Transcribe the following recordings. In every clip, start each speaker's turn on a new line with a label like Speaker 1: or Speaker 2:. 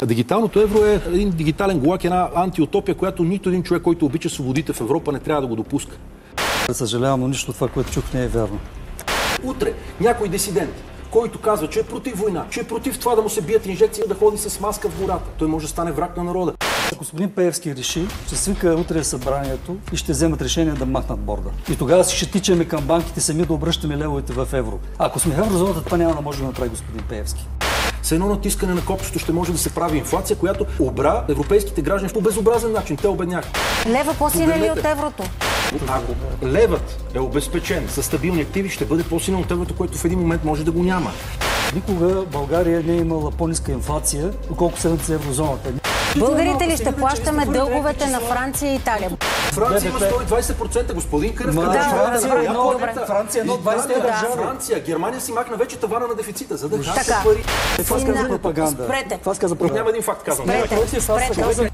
Speaker 1: Дигиталното евро е един дигитален глак, една антиутопия, която нито един човек, който обича свободите в Европа, не трябва да го допуска.
Speaker 2: Съжалявам, но нищо това, което чух, не е вярно.
Speaker 1: Утре някой дисидент, който казва, че е против война, че е против това да му се бият инжекции, да ходи с маска в гората, той може да стане враг на народа.
Speaker 2: Господин Пеевски реши, че свика утре събранието и ще вземат решение да махнат борда. И тогава ще тичаме към банките сами да обръщаме левовете в евро. Ако сме в еврозоната, това няма да може да направи господин Пеевски.
Speaker 1: С едно натискане на копчето ще може да се прави инфлация, която обра европейските граждани по безобразен начин. Те обедняха.
Speaker 3: Лева по-силен ли от еврото?
Speaker 1: Ако левът е обезпечен със стабилни активи, ще бъде по-силен от еврото, което в един момент може да го няма.
Speaker 2: Никога България не е имала по-ниска инфлация, отколкото седят за еврозоната.
Speaker 3: Българите ли ще плащаме дълговете на Франция и Италия?
Speaker 1: Франция има 120%, господин Кънев.
Speaker 2: Франция е 1,20 държава.
Speaker 1: Франция, Германия си махна вече тавана на дефицита, за да
Speaker 3: така
Speaker 1: пари.
Speaker 2: Това каза пропаганда.
Speaker 3: Спрете.
Speaker 2: Това каза пропаганда.
Speaker 1: Няма един факт казвам.
Speaker 3: Спрете.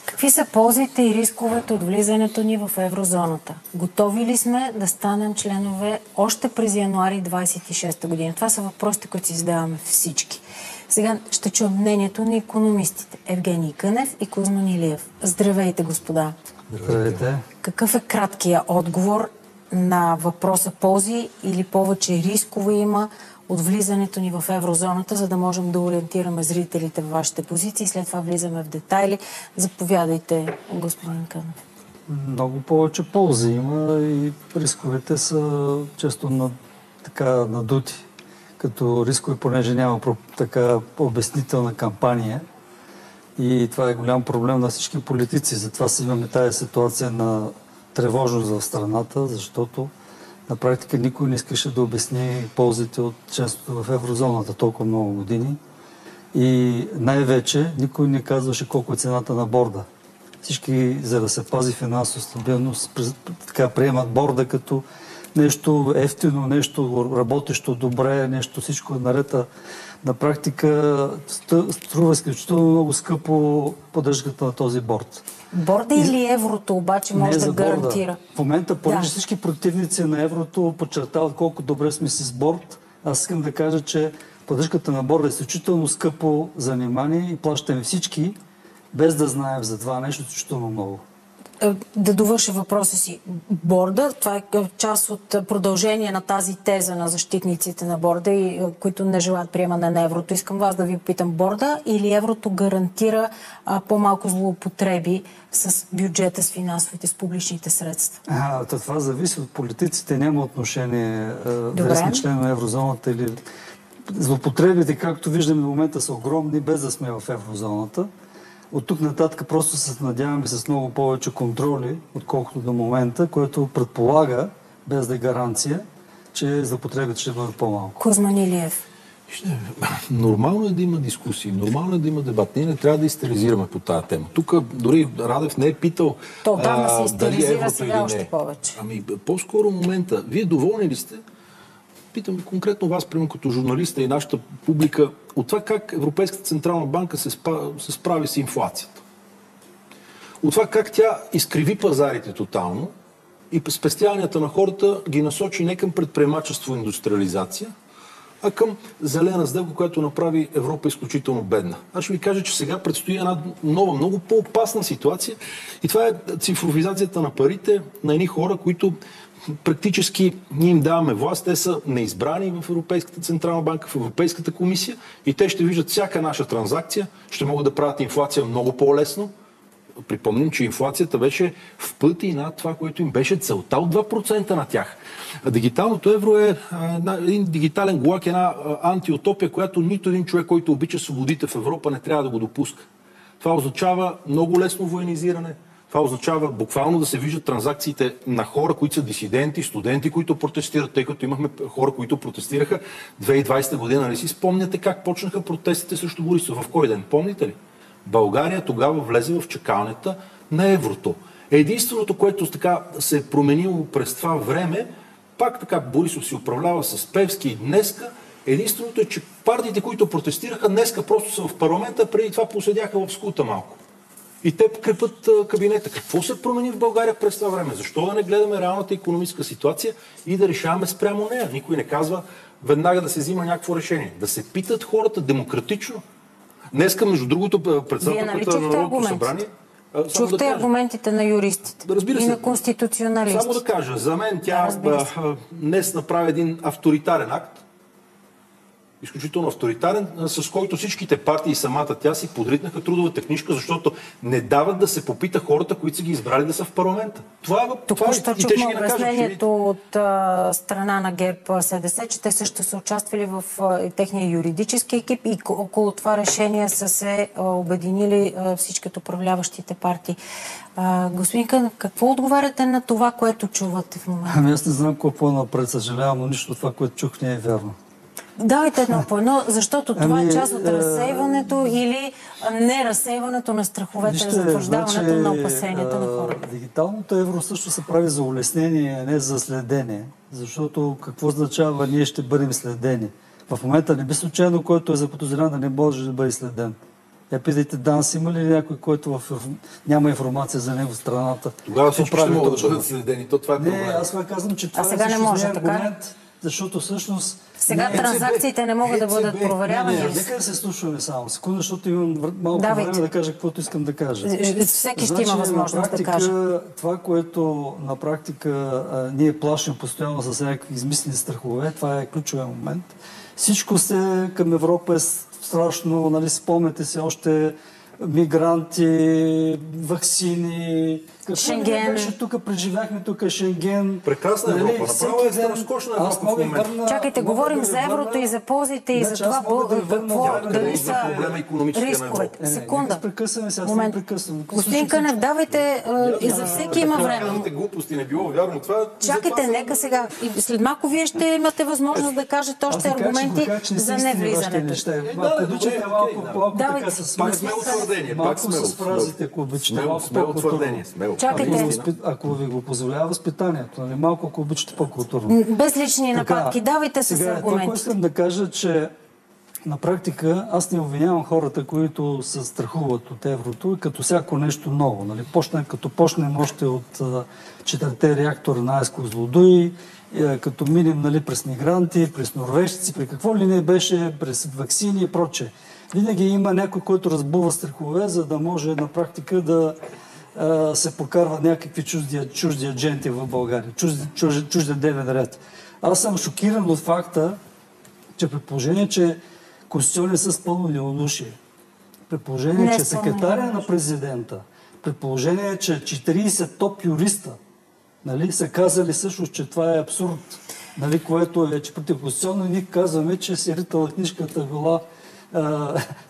Speaker 3: Какви са ползите и рисковете от влизането ни в еврозоната? Готови ли сме да станем членове още през януари 26 година? Това са въпросите, които си задаваме всички. Сега ще чуем мнението на икономистите Евгений Кънев и Кузман Илиев. Здравейте, господа!
Speaker 2: Здравейте!
Speaker 3: Какъв е краткият отговор на въпроса ползи или повече рискове има от влизането ни в еврозоната, за да можем да ориентираме зрителите в вашите позиции? След това влизаме в детайли. Заповядайте, господин Кънев.
Speaker 2: Много повече ползи има и рисковете са често надути. Като рискове, понеже няма така обяснителна кампания. И това е голям проблем на всички политици. Затова си имаме тази ситуация на тревожност в страната, защото на практика никой не искаше да обясни ползите от членството в еврозоната толкова много години. И най-вече никой не казваше колко е цената на борда. Всички, за да се пази финансова стабилност, приемат борда като нещо ефтино, нещо работещо добре, нещо всичко наред. На практика струва изключително много скъпо поддръжката на този борд.
Speaker 3: Борда или еврото обаче може да гарантира?
Speaker 2: В момента, понеже всички противници на еврото подчертават колко добре сме си с борд, аз искам да кажа, че поддръжката на борда е изключително скъпо занимание и плащаме всички, без да знаем за това нещо изключително много.
Speaker 3: Да довърша въпроса си. Борда, това е част от продължение на тази теза на защитниците на борда, и които не желаят приемане на еврото. Искам вас да ви питам, борда или еврото гарантира по-малко злоупотреби с бюджета, с финансовите, с публичните средства?
Speaker 2: Това зависи от политиците. Няма отношение дали сме член на еврозоната или... Злоупотребите, както виждаме в момента, са огромни, без да сме в еврозоната. От тук нататък просто се надяваме с много повече контроли, отколкото до момента, което предполага, без да е гаранция, че злоупотребите ще бъдат по-малко.
Speaker 3: Кузман Илиев.
Speaker 1: Нормално е да има дискусии, нормално е да има дебат. Ние не трябва да истеризираме по тази тема. Тук дори Радев не е питал
Speaker 3: дали еврото или не. Повече.
Speaker 1: По-скоро момента. Вие доволни ли сте? Питам конкретно вас, примерно като журналиста и нашата публика, от това как Европейската централна банка се справи с инфлацията. От това как тя изкриви пазарите тотално и спестяванията на хората ги насочи не към предприемачество и индустриализация, а към зелена сделка, която направи Европа изключително бедна. Аз ще ви кажа, че сега предстои една нова, много по-опасна ситуация и това е цифровизацията на парите на едни хора, които практически ние им даваме власт, те са неизбрани в Европейската централна банка, в Европейската комисия и те ще виждат всяка наша транзакция, ще могат да правят инфлация много по-лесно. Припомним, че инфлацията беше в пъти над това, което им беше целта от 2% на тях. Дигиталното евро е един дигитален глак, една антиутопия, която нито един човек, който обича свободите в Европа, не трябва да го допуска. Това означава много лесно военизиране. Това означава буквално да се виждат транзакциите на хора, които са дисиденти, студенти, които протестират, тъй като имахме хора, които протестираха 2020 година. Нали си спомняте как почнаха протестите срещу Борисов? В кой ден? Помните ли? България тогава влезе в чакалнята на еврото. Единственото, което така се е променило през това време, пак така Борисов си управлява с Пеевски и днеска, единственото е, че партиите, които протестираха, днеска просто са в парламента, преди това поседяха в скута малко. И те подкрепят кабинета. Какво се промени в България през това време? Защо да не гледаме реалната икономическа ситуация и да решаваме спрямо нея? Никой не казва веднага да се взима някакво решение. Да се питат хората демократично. Днеска, между другото, председателката на Народното събрание...
Speaker 3: Чухте аргументите на юристите и на конституционалисти.
Speaker 1: Само да кажа, за мен тя днес направи един авторитарен акт, изключително авторитарен, с който всичките партии и самата тя си подритнаха трудовата книжка, защото не дават да се попита хората, които са ги избрали да са в парламента.
Speaker 3: Току-що чухме обяснението от страна на ГЕРБ-СДС, че те също са участвали в техния юридически екип и около това решение са се обединили всички управляващите партии. Господин Кънев, какво отговаряте на това, което чувате в момента?
Speaker 2: Аз не знам какво напред, съжалявам, но нищо това, което чух, не е вярно.
Speaker 3: Давайте едно по едно, защото това е част от разсейването или не разсейването на страховете, затвърждаването на опасенията на хората.
Speaker 2: Дигиталното евро също се прави за улеснение, а не за следение. Защото какво означава ние ще бъдем следени? В момента не би случайно, който е заподозрян да не може да бъде следен. Я питайте ДАНС, има ли някой, който няма информация за него в страната?
Speaker 1: Тогава всички ще могат да бъдат следени. Това е проблем.
Speaker 2: Не, аз казвам, че това
Speaker 3: сега не може,
Speaker 2: аргумент, защото всъщност...
Speaker 3: Сега транзакциите не могат да бъдат проверявани.
Speaker 2: Нека да се слушаме само секунда, защото имам малко време да кажа каквото искам да кажа.
Speaker 3: Всеки ще има възможност да каже.
Speaker 2: Това, което на практика ние плашим постоянно с някакви измислени страхове, това е ключовия момент. Всичко се към Европа е страшно, нали, спомняте се още мигранти, ваксини.
Speaker 3: Шенген.
Speaker 2: Беше тук, преживяхме тук Шенген.
Speaker 1: Прекрасна Европа. Направо е разкошна Европа в момента.
Speaker 3: Чакайте, говорим за еврото и за ползите и за това дали са рисковете. Секунда. Момент. Господин Кънев, давайте и за всеки има време.
Speaker 1: Глупости не било вярно това.
Speaker 3: Чакайте, нека сега. След малко вие ще имате възможност да кажете още аргументи за невлизането.
Speaker 1: Пак сме утвърдени.
Speaker 2: Малко с фразите, ако обичате.
Speaker 1: Сме утвърдени.
Speaker 3: Чакайте.
Speaker 2: Ако ви го позволява възпитанието, нали? Малко, ако обичате по-културно.
Speaker 3: Без лични нападки. Давайте с аргументи.
Speaker 2: Това искам да кажа, че на практика аз не обвинявам хората, които се страхуват от еврото, като всяко нещо ново. Нали? Като почнем още от 4-те реактора на АЕЦ Козлодуй, като минем, нали, през мигранти, през норвежци, при какво ли не беше, през ваксини и прочее. Винаги има някой, който разбува страхове, за да може на практика да се покарват някакви чужди адженти в България, чуждия дневен ред. Аз съм шокиран от факта, че при положение, че Конституционният съд с пълно неудушие, при положение, че секретаря на президента, при положение, че 40 топ юриста, нали, са казали също, че това е абсурд, нали, което е, че противоконституционно ние казваме, че се ритала книжката била...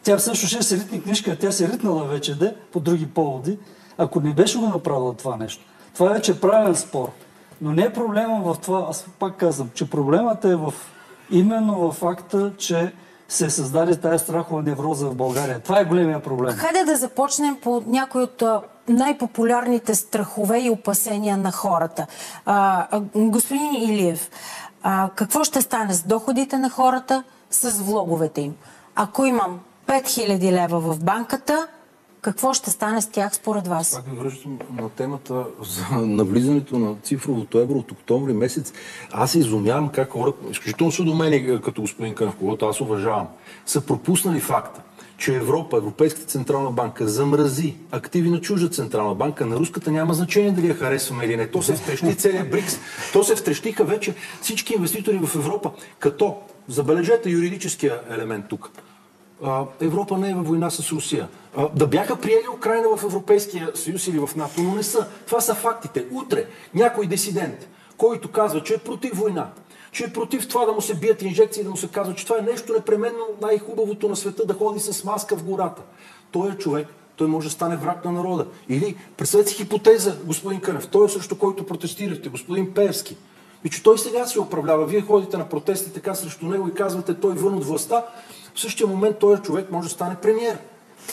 Speaker 2: тя също ще се ритни книжка, тя се ритнала вече, по други поводи, ако не беше го направила това нещо. Това е вече правен спор. Но не е проблема в това, аз пак казвам, че проблемът е именно в факта, че се създаде тази страхова невроза в България. Това е големия проблем.
Speaker 3: Хайде да започнем по някои от най-популярните страхове и опасения на хората. Господин Илиев, какво ще стане с доходите на хората, с влоговете им? Ако имам 5000 лева в банката, какво ще стане с тях според вас?
Speaker 1: Пак ви връщам на темата за навлизането на цифровото евро от октомври месец. Аз се изумявам как хората, изключително са до мен, като господин Кънев, когото аз уважавам, са пропуснали факта, че Европейската централна банка замрази активи на чужда централна банка, на руската няма значение дали я харесваме или не. То се втрещи целият БРИКС, то се втрещиха вече всички инвеститори в Европа, като, забележете юридическия елемент тук, Европа не е във война с Русия. Да бяха приели Украйна в Европейския съюз или в НАТО, но не са. Това са фактите. Утре някой дисидент, който казва, че е против война, че е против това да му се бият инжекции, да му се казва, че това е нещо непременно най-хубавото на света, да ходи с маска в гората. Той е човек, той може да стане враг на народа. Или, представете си хипотеза, господин Кънев, той е също, който протестирахте, господин Пеевски. И че той сега се управлява. Вие ходите на протести така срещу него и казвате, той вън от властта. В същия момент този човек може да стане премиер.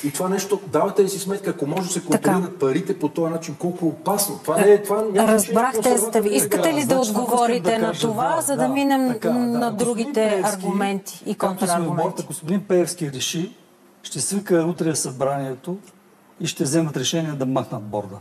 Speaker 1: И това нещо, давате ли си сметка, ако може да се контролират парите по този начин, колко е опасно? Това не е...
Speaker 3: Разбрах тезата ви. Искате ли да отговорите на това, за да минем на другите аргументи и контраргументи?
Speaker 2: Господин Пеевски реши, ще свика утре събранието и ще вземат решение да махнат борда.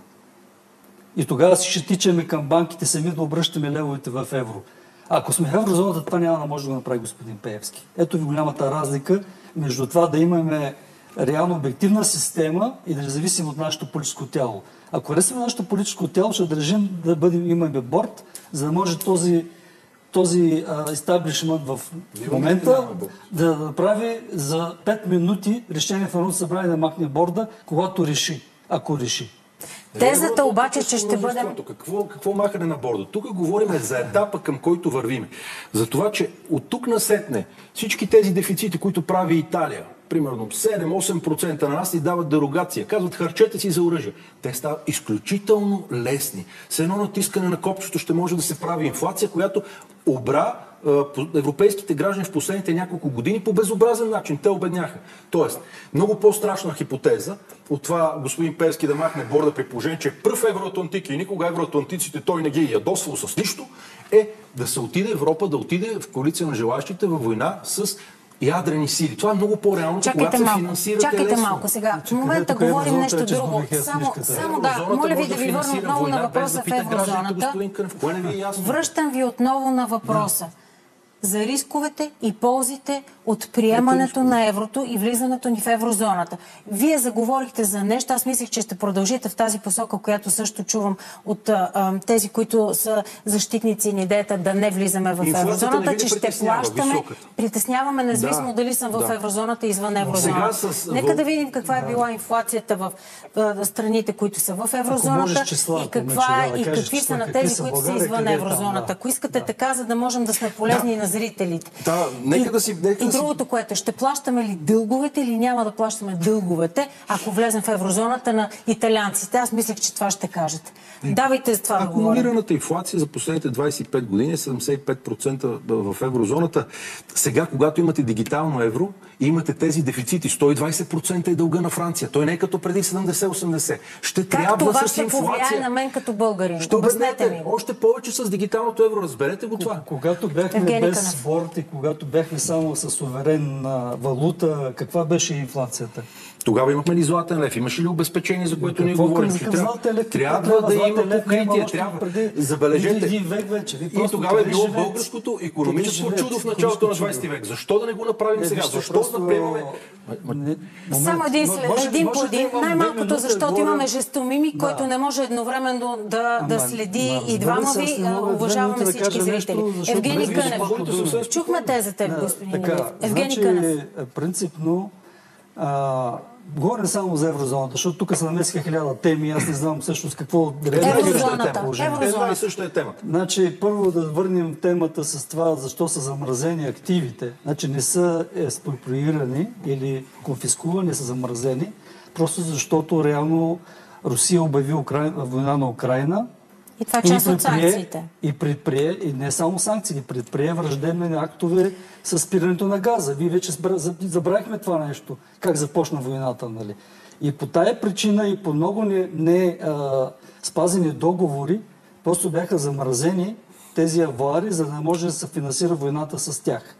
Speaker 2: И тогава си ще тичаме към банките сами да обръщаме левовете в евро. Ако сме в еврозоната, това няма да може да го направи господин Пеевски. Ето ви голямата разлика между това да имаме реално обективна система и да не зависим от нашето политическо тяло. Ако харесваме нашето политическо тяло, ще държим да имаме борд, за да може този естаблишмент в момента да направи за 5 минути решение в Народното събрание да махне борда, когато реши, ако реши.
Speaker 3: Тезата обаче, че ще бъдем...
Speaker 1: Какво махане на борда? Тук говорим за етапа, към който вървиме. За това, че от тук насетне всички тези дефицити, които прави Италия, примерно 7-8% на нас ни дават дерогация. Казват, харчете си за оръжие. Те стават изключително лесни. С едно натискане на копчето ще може да се прави инфлация, която обра европейските граждани в последните няколко години по безобразен начин. Те обедняха. Тоест, много по-страшна хипотеза от това господин Пеевски да махне борда при положение, че е пръв евроатлантик и никога евроатлантиците той не ги е ядосвал с нищо, е да се отиде Европа, да отиде в коалиция на желащите във война с ядрени сили. Това е много по-реално, когато се финансирате лесно.
Speaker 3: Чакайте малко сега. В момента говорим нещо друго. Само да, моля ви да ви върна отново на въпроса в еврозоната. Връщам ви отново на въпроса за рисковете и ползите от приемането на еврото и влизането ни в еврозоната. Вие заговорихте за нещо. Аз мислех, че ще продължите в тази посока, която също чувам от тези, които са защитници на идеята да не влизаме в еврозоната, че ще плащаме. Притесняваме, независимо дали съм в еврозоната и извън еврозоната. Нека да видим каква е била инфлацията в страните, които са в еврозоната и какви са на тези, които са извън еврозоната. Ако искате така, за да можем да сме полезни на зрителите. И другото, което ще плащаме ли дълговете или няма да плащаме дълговете, ако влезем в еврозоната на италианците. Аз мислех, че това ще кажете. Давайте за това да говорим.
Speaker 1: Акумулираната инфлация за последните 25 години е 75% в еврозоната. Сега, когато имате дигитално евро и имате тези дефицити, 120% е дълга на Франция. Той не е като преди 70-80. Ще трябва
Speaker 3: това
Speaker 1: с
Speaker 3: ще
Speaker 1: инфлация.
Speaker 3: повлияе на мен като българин?
Speaker 1: Обяснете ми. Още повече с дигиталното евро. Разберете го това.
Speaker 2: Когато бяхме без борд и когато бяхме само с суверенна валута, каква беше инфлацията?
Speaker 1: Тогава имахме ли златен лев? Имаше ли обезпечение, за което ние говорим? Трябва да има покритие. Забележете. И тогава е било българското икономическо чудо в началото на 20 век. Защо да не го направим сега? Защо да приемаме...
Speaker 3: Само един по един. Най-малкото, защото имаме жестомими, който не може едновременно да следи и двама ви. Уважаваме всички зрители. Евгений Кънев. Чухме тезата, господин Илиев. Евгений Кънев.
Speaker 2: Принципно говорим само за еврозоната, защото тук се намесиха 1000 теми, аз не знам всъщност какво
Speaker 3: еврозоната.
Speaker 1: Една и съща е темата.
Speaker 2: Значи, първо да върнем темата с това, защо са замразени активите. Значи не са експроприирани или конфискувани, са замразени, просто защото реално Русия обяви война на Украйна.
Speaker 3: И това е част от санкциите.
Speaker 2: И не само санкции, предприе враждебни актове с спирането на газа. Вие вече забравихме това нещо, как започна войната. Нали? И по тая причина и по много спазени договори, просто бяха замразени тези авуари, за да може да се финансира войната с тях.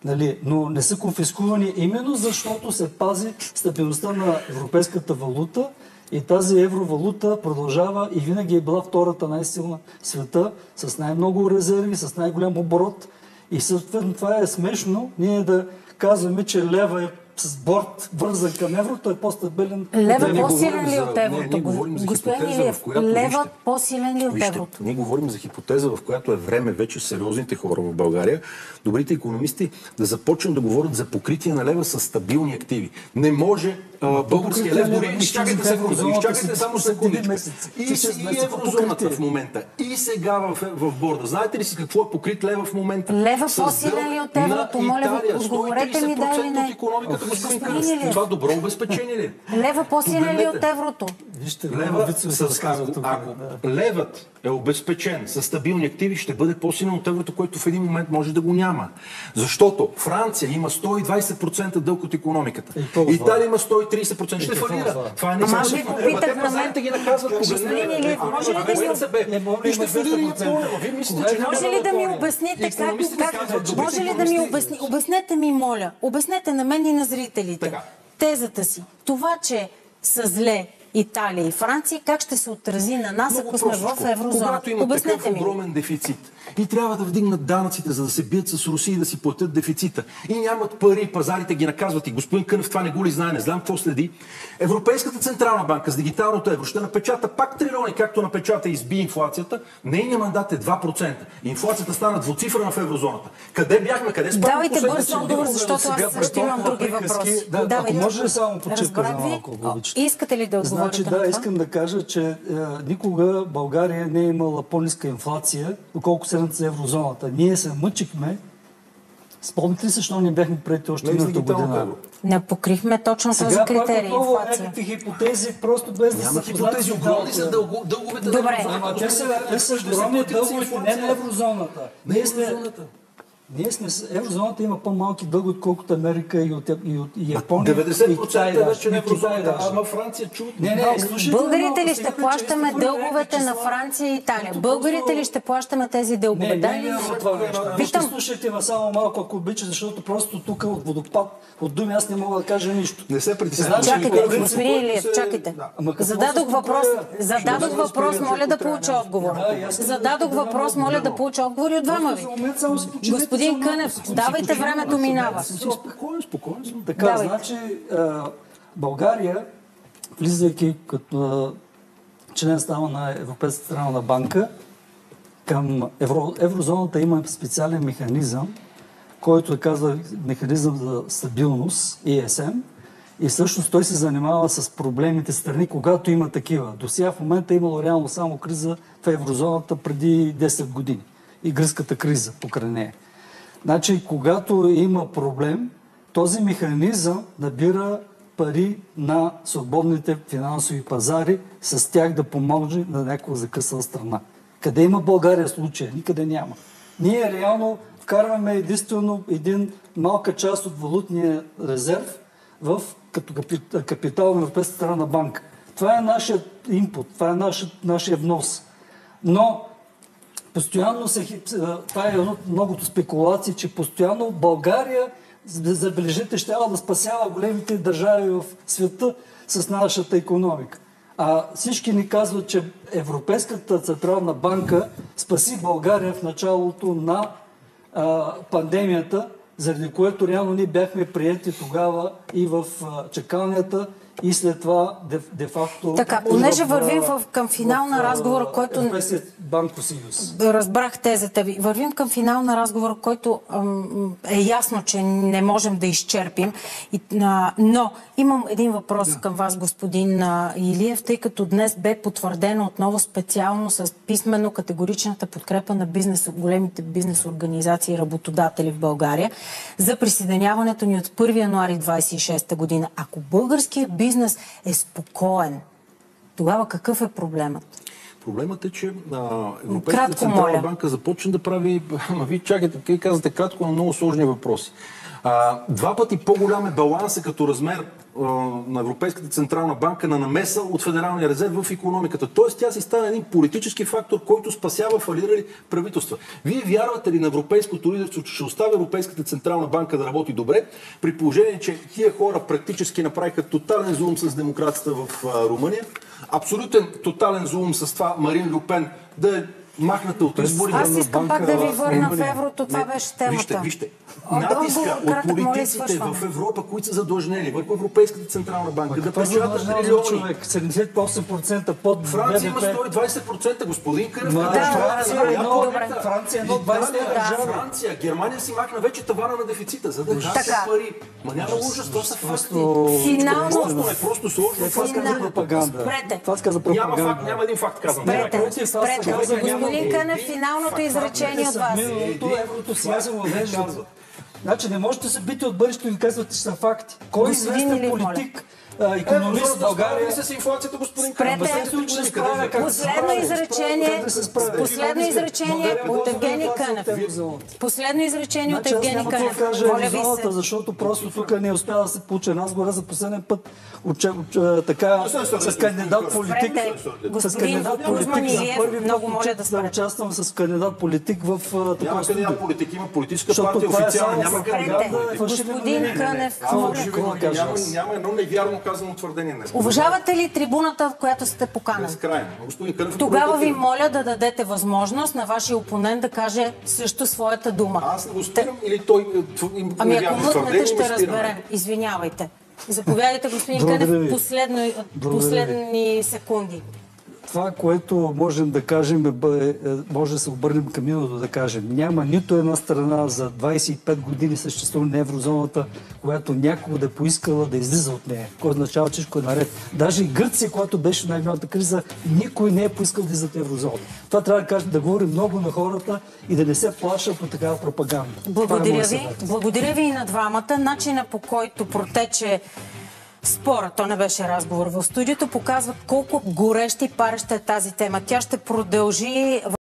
Speaker 2: Нали? Но не са конфискувани именно защото се пази стабилността на европейската валута. И тази евровалута продължава и винаги е била втората най-силна в света, с най-много резерви, с най-голям оборот. И съответно това е смешно, ние да казваме, че лева е с борд вързан към еврото, е по-стабилен.
Speaker 3: Лева по-силен ли от еврото? Господин Илиев, лева по-силен ли от еврото?
Speaker 1: Ние говорим за хипотеза, в която е време вече сериозните хора в България, добрите икономисти, да започнат да говорят за покритие на лева с стабилни активи. Не може българския лев, дори изчакайте само секундичка. И еврозоната в момента, и сега в борда. Знаете ли си какво е покрит лева в момента?
Speaker 3: Лева по-силен ли от еврото? Моля ви, отговорете ми да или не.
Speaker 1: От икономиката, господин Кънев. Това добро обезпечение ли?
Speaker 3: Лева по-силен ли от еврото?
Speaker 1: Ако левът е обезпечен с стабилни активи, ще бъде по-силен от еврото, който в един момент може да го няма. Защото Франция има 120% дълг от икономиката. Италия има 130%. Ще фалира. Това е
Speaker 3: ви попитах на мен.
Speaker 1: ги наказват.
Speaker 3: Може ли да ми обясните как... Може ли да ми обяснете ми, моля, обяснете на мен и на зрителите тезата си. Това, че са зле Италия и Франция, как ще се отрази на нас, ако сме в еврозоната?
Speaker 1: Когато има такъв огромен дефицит и трябва да вдигнат данъците, за да се бият с Русия и да си платят дефицита, и нямат пари, пазарите ги наказват, и господин Кънев това не го ли знае, не знам какво следи, Европейската централна банка с дигиталното евро ще напечата пак трилиони, както напечата и изби инфлацията. Нейният мандат е 2%. Инфлацията стана двуцифрена в еврозоната. Къде бяхме? Къде спадаме?
Speaker 3: Давайте бърз отговор, защото аз също имам други въпроси.
Speaker 2: Ако може ли само почивка за малко, ако обичате?
Speaker 3: Искате ли да отговорите?
Speaker 2: Значи искам да кажа, че никога България не е имала по-ниска инфлация, доколко седната за еврозоната. Ние се мъчихме. Спомните ли се, защо не бяхме преди още миналата година?
Speaker 3: Не покрихме точно този критерий.
Speaker 2: Сега пак някакви хипотези, просто без да
Speaker 1: са хипотези. Огромни са дълговете на
Speaker 3: еврозоната.
Speaker 2: Ама те са огромни дълговете, не на еврозоната. Еврозоната има по-малки дългове, отколкото Америка и Япония.
Speaker 1: 90% вече на еврозоната. Ама Франция чудо.
Speaker 3: Българите ли ще плащаме дълговете на Франция и Италия? Българите ли ще плащаме тези дългове?
Speaker 2: Питам. Слушайте ме само малко, ако обича, защото просто тук от водопад, от думи аз не мога да кажа нищо.
Speaker 1: Не се притеснявам.
Speaker 3: Чакайте, господин Илиев, чакайте. Зададох въпрос, моля да получа отговор. Зададох въпрос, моля да получа отговор и от двама ви. Господин Кънев, давайте, времето минава.
Speaker 1: Спокойно.
Speaker 2: Така, значи България, влизайки като член става на Европейската централна банка, към еврозоната има специален механизъм, който е казва механизъм за стабилност, ESM, и всъщност той се занимава с проблемите страни, когато има такива. До сега в момента е имало реално само криза в еврозоната преди 10 години. И гръцката криза покрай нея. Значи, когато има проблем, този механизъм набира пари на свободните финансови пазари, с тях да помогне на някаква закъсала страна. Къде има България случая? Никъде няма. Ние реално вкарваме единствено един малка част от валутния резерв като капитал на Европейската централна банка. Това е нашият инпут, това е нашия внос. Но постоянно това е едно от многото спекулации, че постоянно България, забележете, ще да спасява големите държави в света с нашата икономика. А всички ни казват, че Европейската централна банка спаси България в началото на пандемията, заради което реално ние бяхме приети тогава и в чакалнята, и след това де-факто...
Speaker 3: Така, понеже вървим към финал на разговора, който...
Speaker 2: Банков съюз.
Speaker 3: Разбрах тезата ви. Вървим към финал на разговора, който е ясно, че не можем да изчерпим. Но имам един въпрос към вас, господин Илиев, тъй като днес бе потвърдено отново специално с писмено категоричната подкрепа на големите бизнес организации и работодатели в България за присъединяването ни от 1 януари 2026 година. Ако българският бизнес е спокоен, тогава какъв е проблемът?
Speaker 1: Проблемът е, че Европейската централна банка започна да прави... Вие чакайте, казвате кратко на много сложни въпроси. 2 пъти по-голям е баланса като размер на Европейската централна банка на намеса от Федералния резерв в икономиката. Тоест тя си стане един политически фактор, който спасява фалирали правителства. Вие вярвате ли на европейското лидерство, че ще остави Европейската централна банка да работи добре, при положение, че тия хора практически направиха тотален зулум с демокрацията в Румъния, абсолютен тотален зулум с това Марин Ле Пен да е махната от изборите.
Speaker 3: Аз искам пак да ви върна в еврото. Това беше темата.
Speaker 1: Вижте. Натиска от политиците в Европа, които са задлъжнели върху Европейската централна банка, да печатат трилиони.
Speaker 2: 78% под
Speaker 1: Франция има 120%, господин Кънев.
Speaker 2: Франция е 120%.
Speaker 1: Франция, Германия си махна вече тавана на дефицита, за да харчат пари. Ма няма ужас, това са факти.
Speaker 3: Финално
Speaker 1: е просто сложно.
Speaker 2: Това каза пропаганда.
Speaker 1: Няма един факт, казвам.
Speaker 3: Господин Кънев, финалното изречение от вас.
Speaker 2: Еврото сега се въвежда. Значи не можете да се бите от бъдещето и казвате, че са факти. Кой известен политик икономист в България.
Speaker 1: С инфлацията, господин
Speaker 3: Спрете. Последно изречение от Евгений Кънев. Последно изречение от Евгений
Speaker 2: Кънев.
Speaker 3: Кънев.
Speaker 2: Аз
Speaker 3: Моля ви
Speaker 2: еврозоната,
Speaker 3: се.
Speaker 2: защото просто тук не успя да се получи разговора за последен път така с кандидат политик. С кандидат политик за първи
Speaker 3: много моля да
Speaker 2: да
Speaker 3: спрете.
Speaker 2: участвам с кандидат политик в такова
Speaker 1: Няма
Speaker 2: студио.
Speaker 1: кандидат политик, има политическа
Speaker 2: Защото
Speaker 1: партия
Speaker 2: това е
Speaker 1: официална.
Speaker 2: само
Speaker 1: Няма
Speaker 3: Спрете.
Speaker 1: кандидат политик.
Speaker 3: Господин Кънев,
Speaker 1: Няма едно невярно казано твърдение днес.
Speaker 3: уважавате ли трибуната, в която сте поканали?
Speaker 1: Безкрайно. Господин Кънев,
Speaker 3: Тогава ви моля да дадете възможност на вашия опонент да каже също своята дума.
Speaker 1: Аз не го спирам или той има
Speaker 3: Ами ако
Speaker 1: невярно
Speaker 3: мъкнете,
Speaker 1: твърдение,
Speaker 3: ще
Speaker 1: ме спираме.
Speaker 3: разберем. Извинявайте. Заповядайте, господин
Speaker 2: Благодаря
Speaker 3: Кънев,
Speaker 2: ви.
Speaker 3: последни секунди.
Speaker 2: Това, което можем да кажем, може да се обърнем към миналото да кажем. Няма нито една страна за 25 години съществуване на еврозоната, която някога да е поискала да излиза от нея. Което означава, че всичко е наред. Даже и Гърция, която беше най-голямата криза, никой не е поискал да излиза от еврозоната. Това трябва да кажем, да говорим много на хората и да не се плашат от такава пропаганда.
Speaker 3: Благодаря ви и на двамата. Начина, по който протече спора, то не беше разговор в студиото, показва колко гореща и пареща е тази тема. Тя ще продължи